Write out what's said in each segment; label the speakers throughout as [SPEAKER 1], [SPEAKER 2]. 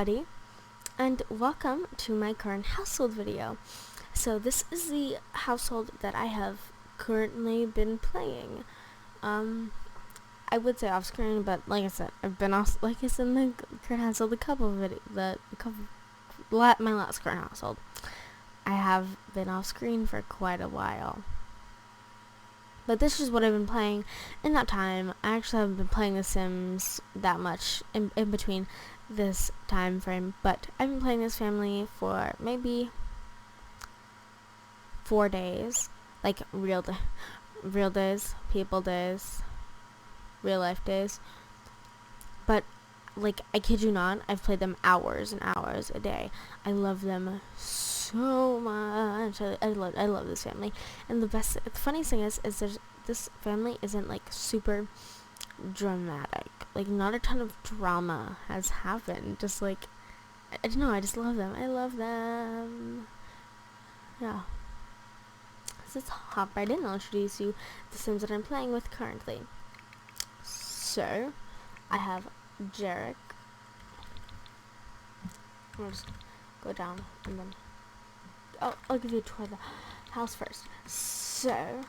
[SPEAKER 1] everybody, and welcome to my current household video. So this is the household that I have currently been playing. I would say off screen, but like I said, I've been off, like I said, in the current household, my last current household. I have been off screen for quite a while. But this is what I've been playing in that time. I actually haven't been playing The Sims that much in between this time frame, but I've been playing this family for maybe 4 days, like real days, people days, real life days. But like, I kid you not, I've played them hours and hours a day. I love them so much. I love this family. And the funniest thing is this family isn't like super dramatic. Like, not a ton of drama has happened. Just like, I don't know, I just love them. I love them. Yeah. So let's hop right in. I'll introduce you the Sims that I'm playing with currently. So, I have Jarek. I'll just go down and then I'll give you a tour of the house first. So,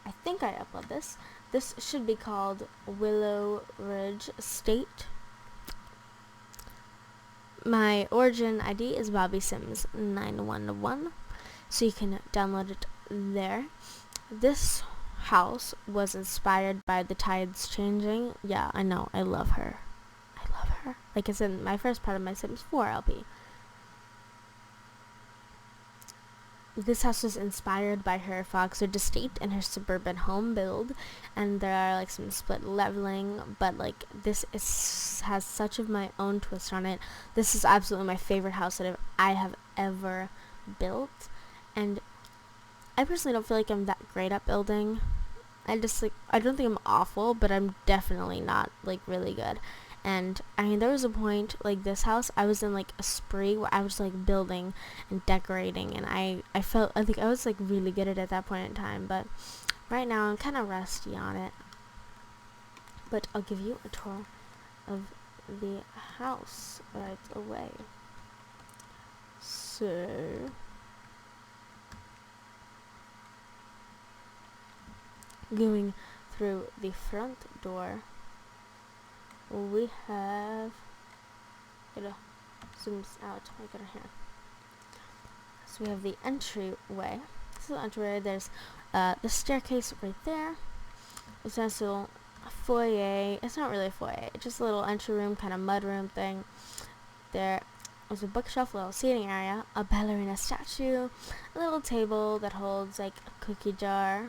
[SPEAKER 1] I think I upload this. This should be called Willow Ridge Estate. My origin ID is Bobby Sims 911, so you can download it there. This house was inspired by the tides changing. Yeah, I know. I love her. Like I said, my first part of my Sims 4 LP. This house was inspired by her Foxwood estate and her suburban home build, and there are like some split leveling, but like this has such of my own twist on it. This is absolutely my favorite house that I have ever built, and I personally don't feel like I'm that great at building. I don't think I'm awful, but I'm definitely not like really good. And I mean, there was a point, like this house, I was in like a spree where I was like building and decorating, and I think I was like really good at it at that point in time, but right now I'm kind of rusty on it. But I'll give you a tour of the house right away. So, going through the front door, we have, gonna zoom this out, make it here. So we have the entryway. This is the entryway. There's the staircase right there. It's a nice little foyer. It's not really a foyer, it's just a little entry room, kind of mud room thing. There's a bookshelf, a little seating area, a ballerina statue, a little table that holds like a cookie jar,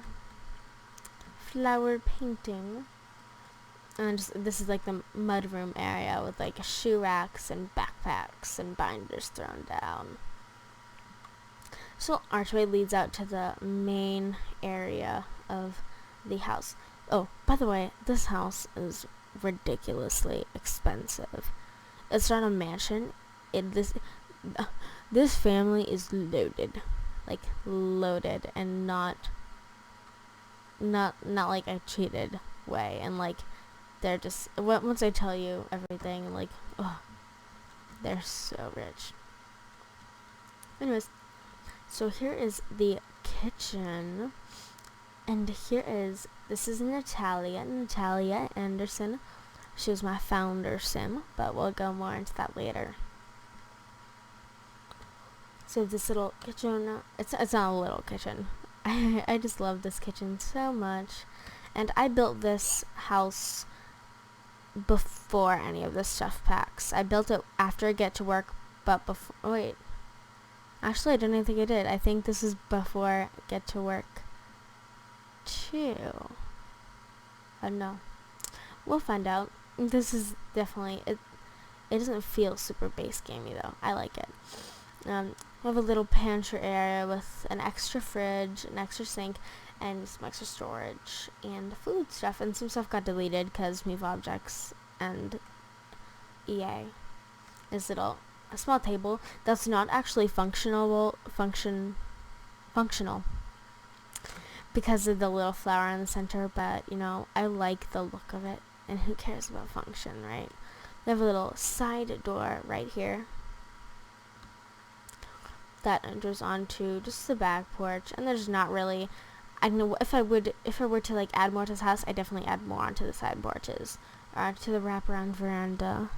[SPEAKER 1] flower painting. And this is like the mudroom area with like shoe racks and backpacks and binders thrown down. So archway leads out to the main area of the house. Oh, by the way, this house is ridiculously expensive. It's not a mansion. This family is loaded, like loaded, and not like a cheated way, and like. They're just, once I tell you everything, like, oh, they're so rich. Anyways, so here is the kitchen, and this is Natalia Anderson. She was my founder Sim, but we'll go more into that later. So this little kitchen, it's not a little kitchen. I just love this kitchen so much, and I built this house before any of the stuff packs. I built it after I get to work, but before, wait, actually I don't even think I did. I think this is before get to work too. No, we'll find out. This is definitely, it doesn't feel super base gamey though. I like it. We have a little pantry area with an extra fridge, an extra sink, and some extra storage and food stuff, and some stuff got deleted because Move Objects and EA. This a small table that's not actually functional because of the little flower in the center, but you know, I like the look of it, and who cares about function, right? We have a little side door right here that enters onto just the back porch, and there's not really, I know if I were to like add more to this house, I definitely add more onto the side porches, or to the wraparound veranda,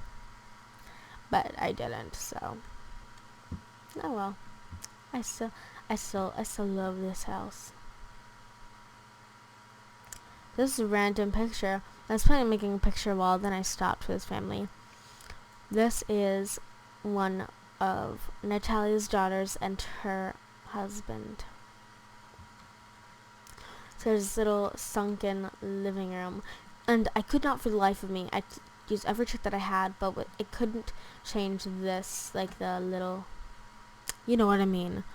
[SPEAKER 1] but I didn't, so oh well. I still love this house. This is a random picture. I was planning on making a picture wall, then I stopped for this family. This is one of Natalia's daughters and her husband. So there's this little sunken living room, and I could not for the life of me, I used every trick that I had, but it couldn't change this, like the little, you know what I mean,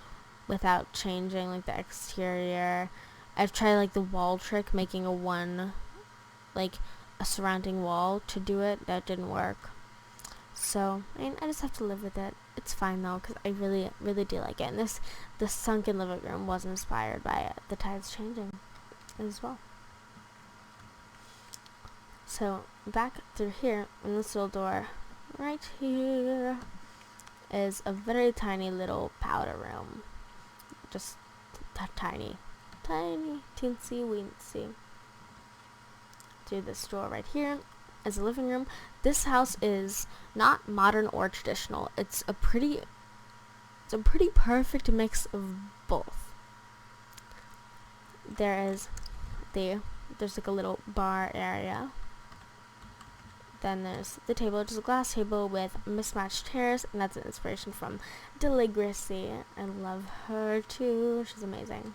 [SPEAKER 1] without changing like the exterior. I've tried like the wall trick, making a surrounding wall to do it. That didn't work. So I just have to live with it. It's fine though, because I really, really do like it. And the sunken living room was inspired by the tides changing as well. So back through here, in this little door, right here, is a very tiny little powder room. Just tiny, teensy weensy. Through this door right here is a living room. This house is not modern or traditional. It's a pretty perfect mix of both. There's like a little bar area. Then there's the table, which is a glass table with mismatched chairs, and that's an inspiration from Deli Gracie. I love her too. She's amazing.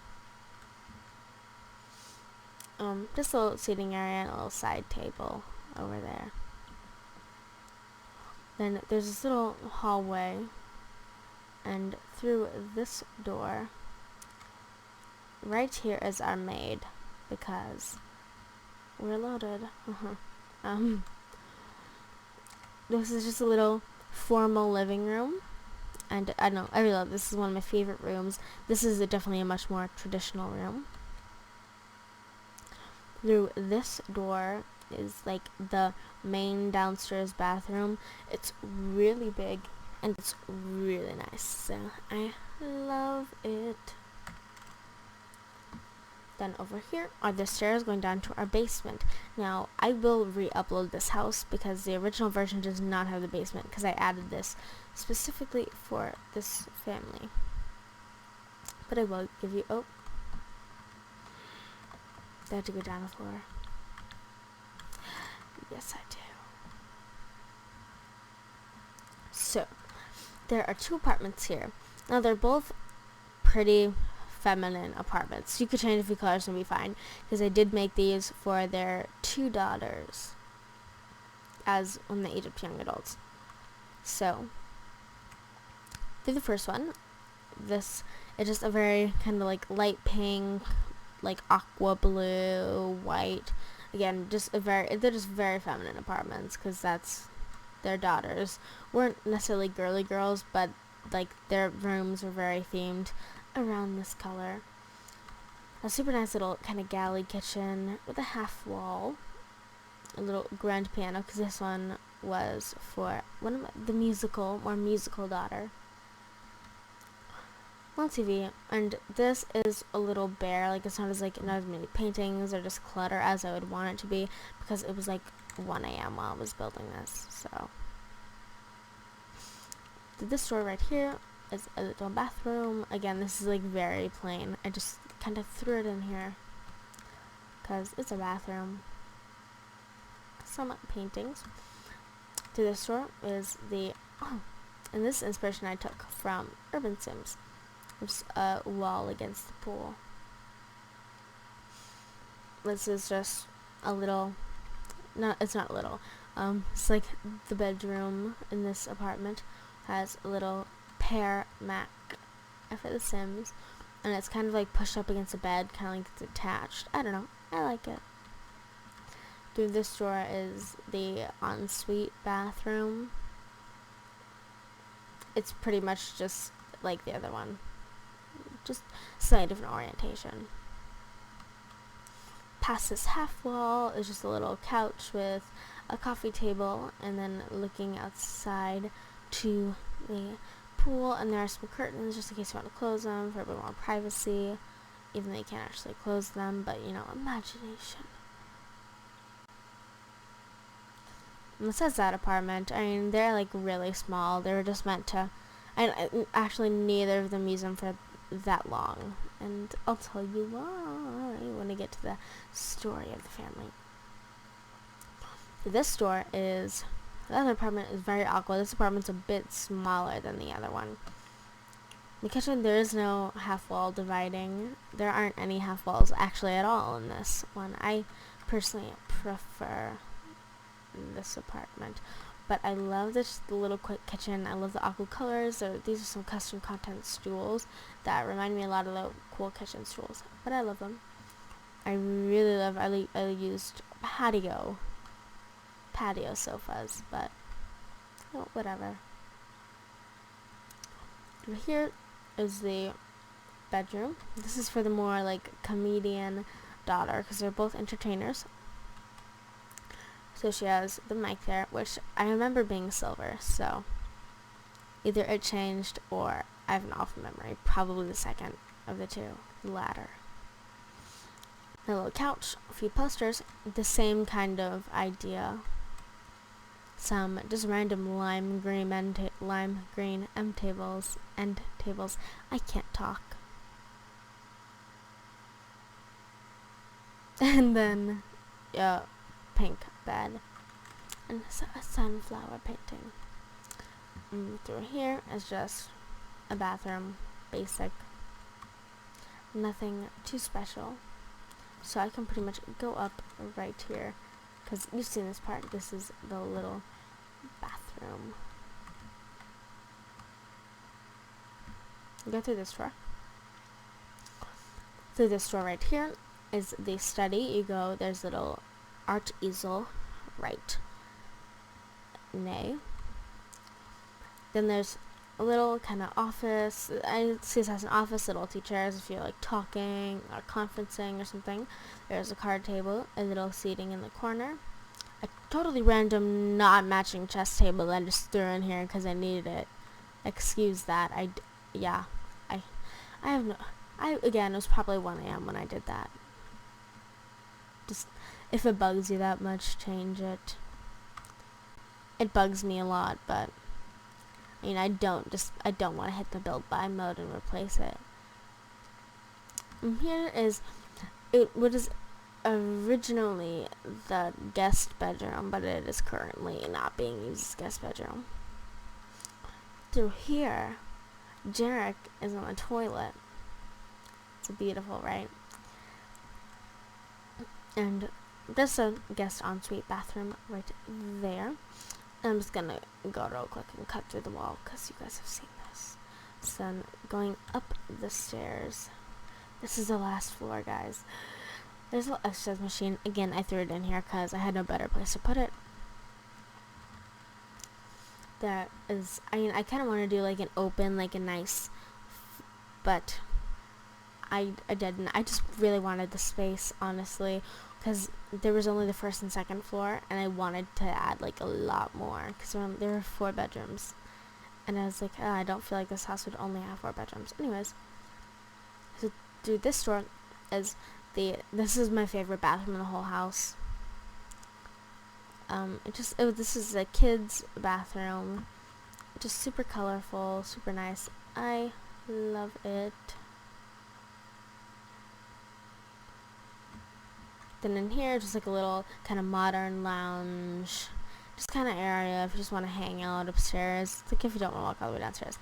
[SPEAKER 1] Just a little seating area and a little side table over there. Then there's this little hallway, and through this door, right here is our maid, because we're loaded. This is just a little formal living room, and I really love this. This is one of my favorite rooms. This is definitely a much more traditional room. Through this door is like the main downstairs bathroom. It's really big and it's really nice, so I love it. Then over here are the stairs going down to our basement. Now I will re-upload this house because the original version does not have the basement, because I added this specifically for this family. But I will give you, oh, I have to go down the floor. Yes, I do. So, there are two apartments here. Now, they're both pretty feminine apartments. You could change a few colors and be fine, because I did make these for their two daughters as when they age up to young adults. So, through the first one, this is just a very kind of like light pink, like aqua blue, white. Again, they're just very feminine apartments, because that's their daughters. Weren't necessarily girly girls, but like their rooms were very themed around this color. A super nice little kind of galley kitchen with a half wall, a little grand piano, because this one was for one of the more musical daughter. One TV, and this is a little bare. Like, it's not as many paintings or just clutter as I would want it to be, because it was like 1 a.m. while I was building this. So this door right here is a little bathroom. Again, this is like very plain. I just kind of threw it in here because it's a bathroom. Some paintings. To this door is and this inspiration I took from Urban Sims. There's a wall against the pool. This is just a little, it's not little, it's like the bedroom in this apartment has a little pear mat for the Sims, and it's kind of like pushed up against the bed, kind of like it's attached. I don't know, I like it. Through this door is the ensuite bathroom. It's pretty much just like the other one, just slightly different orientation. Past this half wall is just a little couch with a coffee table, and then looking outside to the pool, and there are some curtains just in case you want to close them for a bit more privacy, even though you can't actually close them, but imagination. And besides that apartment, I mean, they're like really small. They were just meant to, and actually neither of them use them for that long, and I'll tell you why when I get to the story of the family. The other apartment is very awkward. This apartment's a bit smaller than the other one. In the kitchen, there is no half wall dividing. There aren't any half walls actually at all in this one. I personally prefer this apartment, but I love the little quick kitchen. I love the aqua colors. These are some custom content stools that remind me a lot of the cool kitchen stools, but I love them. I really love. I used patio sofas, but whatever. Over here is the bedroom. This is for the more like comedian daughter, because they're both entertainers. So she has the mic there, which I remember being silver, so either it changed or I have an awful memory. Probably the second of the two, the latter. A little couch, a few posters, the same kind of idea. Some just random lime green end tables. I can't talk. And then, pink bed and a sunflower painting. Through here is just a bathroom, basic, nothing too special. So I can pretty much go up right here, because you've seen this part. This is the little bathroom. Go through this door. Through this door right here is the study. You go, there's little art easel right nay. Then there's a little kind of office. I see this as an office, little two chairs if you're like talking or conferencing or something. There's a card table, a little seating in the corner, a totally random not matching chess table that I just threw in here because I needed it. Excuse that. Again, it was probably 1 a.m. when I did that. Just, if it bugs you that much, change it. It bugs me a lot, but I don't want to hit the build by mode and replace it. And here is what is originally the guest bedroom, but it is currently not being used as guest bedroom. Through here, Jarek is on the toilet. It's beautiful, right? And there's a guest ensuite bathroom right there. I'm just gonna go real quick and cut through the wall because you guys have seen this. So I'm going up the stairs. This is the last floor, guys. There's a little exercise machine. Again, I threw it in here because I had no better place to put it. There is, I kind of want to do like an open, like a nice, but I didn't. I just really wanted the space, honestly, because there was only the first and second floor, and I wanted to add like a lot more, because there were 4 bedrooms, and I was like, I don't feel like this house would only have 4 bedrooms. Anyways, so through this door is this is my favorite bathroom in the whole house. This is a kid's bathroom, just super colorful, super nice. I love it. Then in here, just like a little kind of modern lounge, just kind of area if you just want to hang out upstairs. It's like if you don't want to walk all the way downstairs.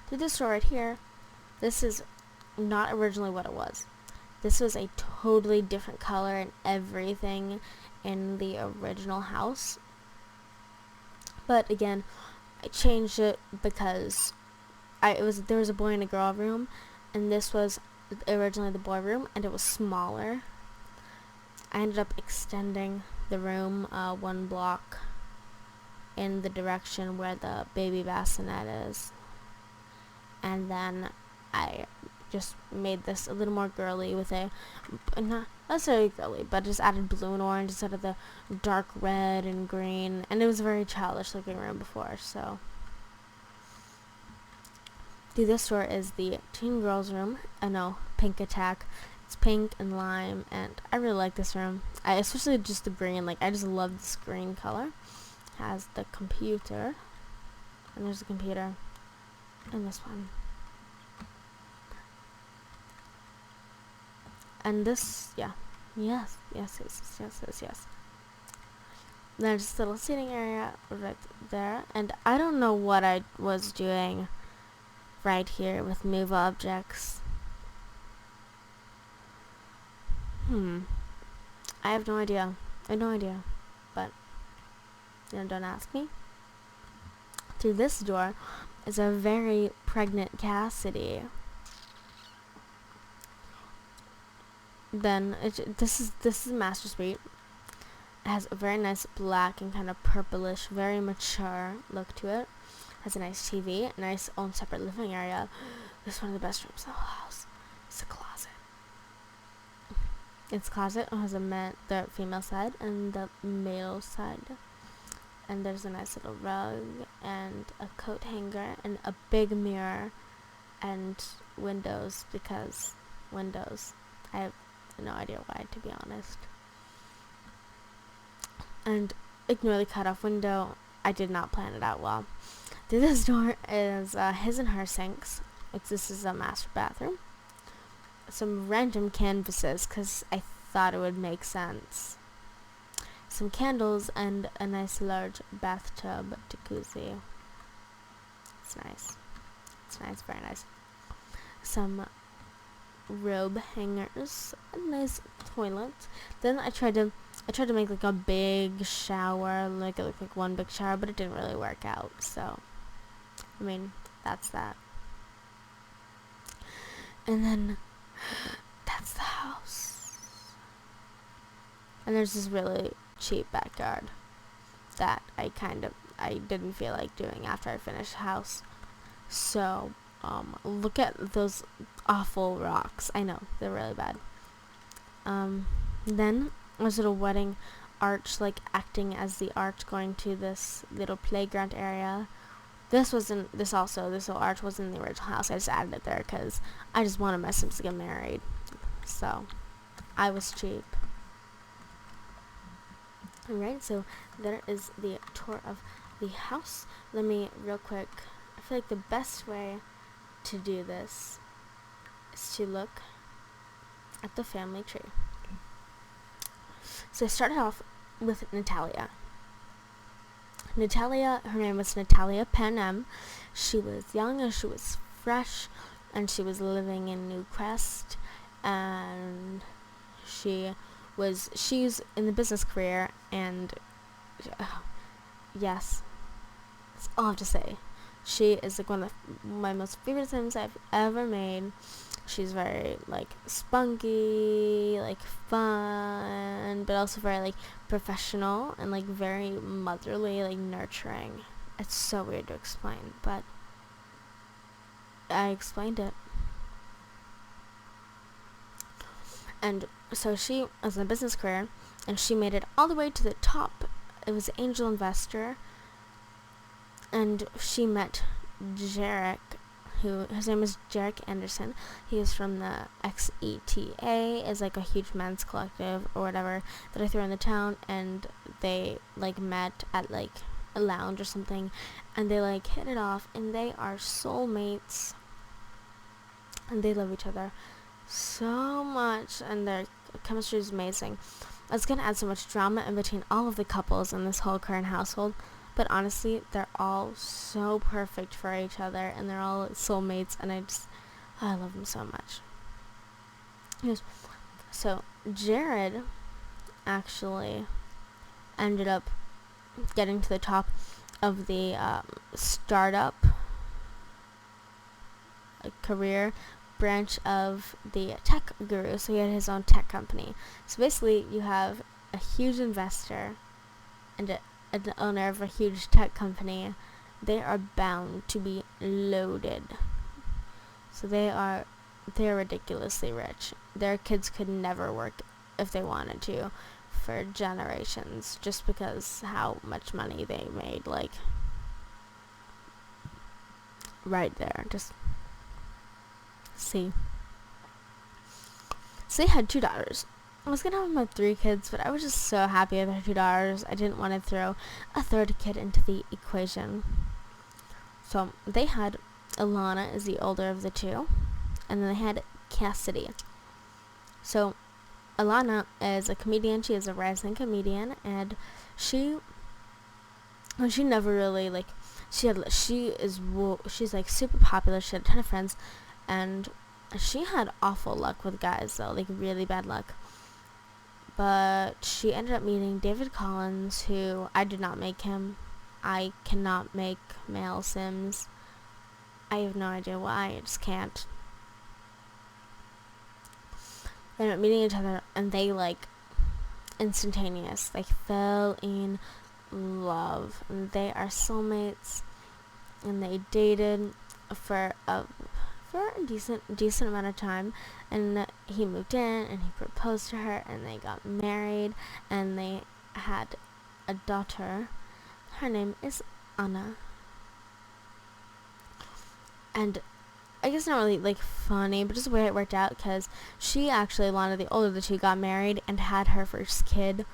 [SPEAKER 1] Through this door right here, this is not originally what it was. This was a totally different color and everything in the original house. But again, I changed it because there was a boy and a girl room, and this was originally the boy room, and it was smaller. I ended up extending the room 1 block in the direction where the baby bassinet is, and then I just made this a little more girly with not necessarily girly, but just added blue and orange instead of the dark red and green, and it was a very childish looking room before. So this door is the teen girls room. I know, pink attack. It's pink and lime, and I really like this room. I especially just the green. Like, I just love this green color. Has the computer, and there's a computer in this one. And this, yeah, yes. There's this little seating area right there, and I don't know what I was doing right here with move objects. I have no idea. But, don't ask me. Through this door is a very pregnant Cassidy. Then, this is Master Suite. It has a very nice black and kind of purplish, very mature look to it. Has a nice TV, a nice own separate living area. This is one of the best rooms in the whole house. It's a closet. Its closet has the female side and the male side. And there's a nice little rug and a coat hanger and a big mirror and windows, because windows. I have no idea why, to be honest. And ignore the cut off window. I did not plan it out well. Through this door is his and her sinks. This is a master bathroom. Some random canvases, because I thought it would make sense. Some candles and a nice large bathtub jacuzzi. It's nice. Very nice. Some robe hangers, a nice toilet. Then I tried to make like a big shower, like it looked like one big shower, but it didn't really work out. So, I mean, that's that. And then that's the house. And there's this really cheap backyard that I didn't feel like doing after I finished the house. So, look at those awful rocks. I know, they're really bad. Then there's a little wedding arch, like acting as the arch going to this little playground area. This little arch wasn't in the original house. I just added it there because I just wanted my Sims to get married. So, I was cheap. Alright, so there is the tour of the house. Let me, real quick, I feel like the best way to do this is to look at the family tree. So I started off with Natalia. Her name was Natalia Panem. She was young and she was fresh, and she was living in Newcrest, and she's in the business career, and yes, that's all I have to say. She is like one of my most favorite Sims I've ever made. She's very like spunky, like fun, but also very like professional and like very motherly, like nurturing. It's so weird to explain, but I explained it. And so she was in a business career, and she made it all the way to the top. It was an angel investor, and she met Jarek, his name is Jarek Anderson. He is from the XETA, is like a huge men's collective or whatever that I threw in the town, and they like met at like a lounge or something, and they like hit it off, and they are soulmates, and they love each other so much, and their chemistry is amazing. It's gonna add so much drama in between all of the couples in this whole current household, but honestly, they're all so perfect for each other, and they're all soulmates, and I love them so much. Yes. So Jared actually ended up getting to the top of the startup career branch of the tech guru, so he had his own tech company. So basically, you have a huge investor and an owner of a huge tech company. They are bound to be loaded. So they are they're ridiculously rich. Their kids could never work if they wanted to for generations, just because how much money they made. Like, right there, just see. So they had 2 daughters. I was gonna have my 3 kids, but I was just so happy with their 2 daughters. I didn't want to throw a third kid into the equation. So they had Alana is the older of the 2, and then they had Cassidy. So Alana is a comedian. She is a rising comedian, and she never really like she's like super popular. She had a ton of friends, and she had awful luck with guys though, like really bad luck. But she ended up meeting David Collins, who I did not make him. I cannot make male Sims. I have no idea why. I just can't. They ended up meeting each other, and they like instantaneous. They fell in love, and they are soulmates. And they dated for a decent amount of time, and he moved in and he proposed to her, and they got married, and they had a daughter. Her name is Anna. And I guess not really like funny, but just the way it worked out, because she actually, Lana, the older of the 2, got married and had her first kid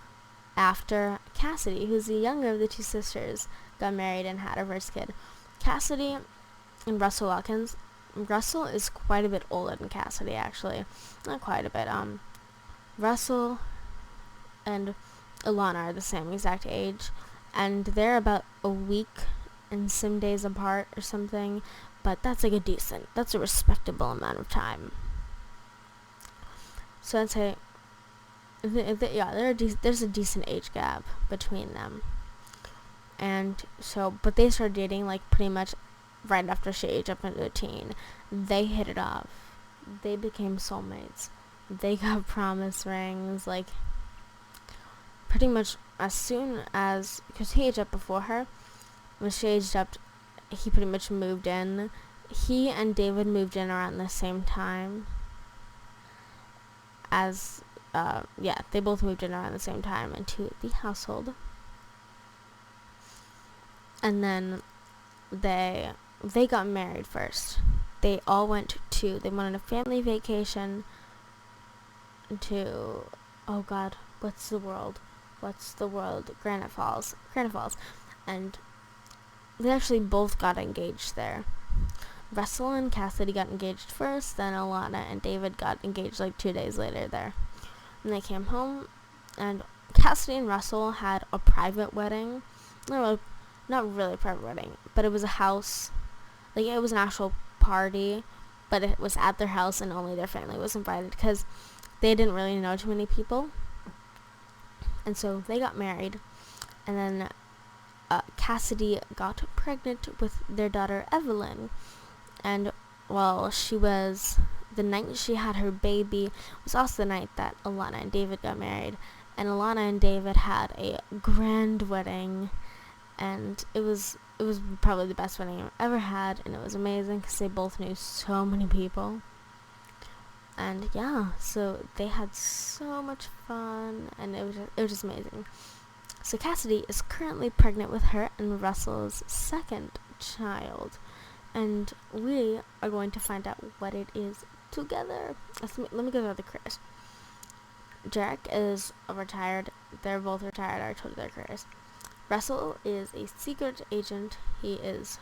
[SPEAKER 1] after Cassidy, who's the younger of the 2 sisters, got married and had her first kid. Cassidy and Russell Watkins. Russell is quite a bit older than Cassidy, actually. Not quite a bit. Russell and Alana are the same exact age, and they're about a week and some days apart or something, but that's like that's a respectable amount of time. So I'd say, there's a decent age gap between them. And so, but they started dating like pretty much right after she aged up into a teen. They hit it off. They became soulmates. They got promise rings, like, pretty much as soon as, because he aged up before her. When she aged up, he pretty much moved in. He and David moved in around the same time as, they both moved in around the same time into the household. And then they got married first. They all went they went on a family vacation to, oh god, what's the world? Granite Falls. And they actually both got engaged there. Russell and Cassidy got engaged first, then Alana and David got engaged like 2 days later there. And they came home, and Cassidy and Russell had a private wedding. Not really a private wedding, but it was a house. Like, it was an actual party, but it was at their house, and only their family was invited, because they didn't really know too many people. And so they got married, and then Cassidy got pregnant with their daughter Evelyn. And while the night she had her baby was also the night that Alana and David got married. And Alana and David had a grand wedding, and it was probably the best wedding I've ever had, and it was amazing because they both knew so many people. And yeah, so they had so much fun, and it was just amazing. So Cassidy is currently pregnant with her and Russell's second child, and we are going to find out what it is together. Let me go through the careers. Jarek is retired. They're both retired. I told you their careers. Russell is a secret agent. He is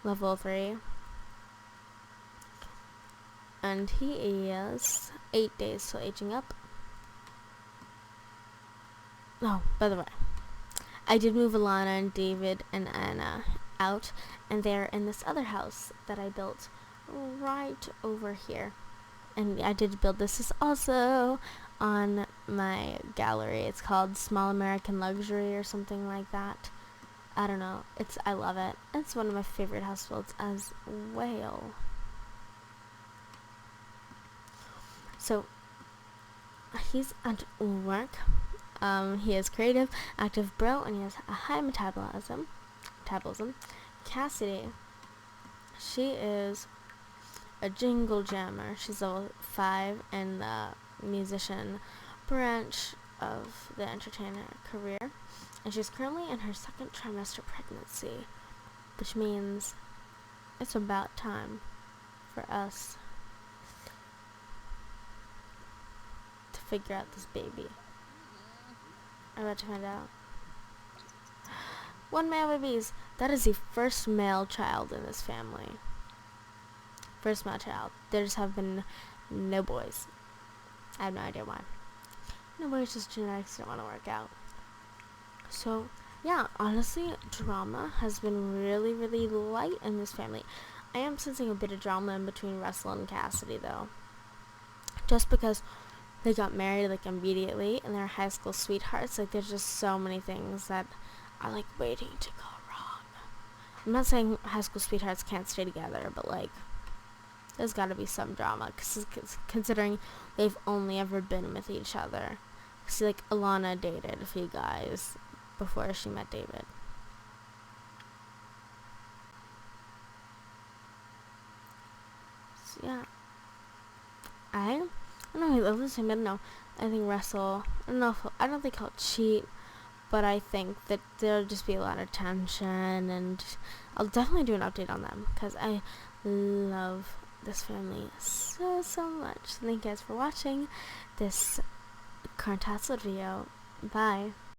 [SPEAKER 1] level 3. And he is 8 days till aging up. Oh, by the way, I did move Alana and David and Anna out, and they're in this other house that I built right over here. And I did build this is also on my gallery. It's called Small American Luxury or something like that. I don't know. I love it. It's one of my favorite house builds as well. So he's at work. He is creative, active bro, and he has a high metabolism. Cassidy, she is a jingle jammer. She's level 5 in the musician branch of the entertainer career, and she's currently in her second trimester pregnancy, which means it's about time for us to figure out this baby. I'm about to find out. 1 male babies. That is the first male child in this family. First male child. There just have been no boys. I have no idea why. No boys, just genetics don't want to work out. So, yeah, honestly, drama has been really, really light in this family. I am sensing a bit of drama in between Russell and Cassidy, though. Just because they got married, like, immediately, and they're high school sweethearts. Like, there's just so many things that are, like, waiting to go wrong. I'm not saying high school sweethearts can't stay together, but, like, there's gotta be some drama, considering they've only ever been with each other. See, like, Alana dated a few guys before she met David. So, yeah. I don't know, I love this him, I don't know. I think Russell, I don't think he'll cheat, but I think that there'll just be a lot of tension, and I'll definitely do an update on them, because I love this family so much. Thank you guys for watching this current Haslet video. Bye.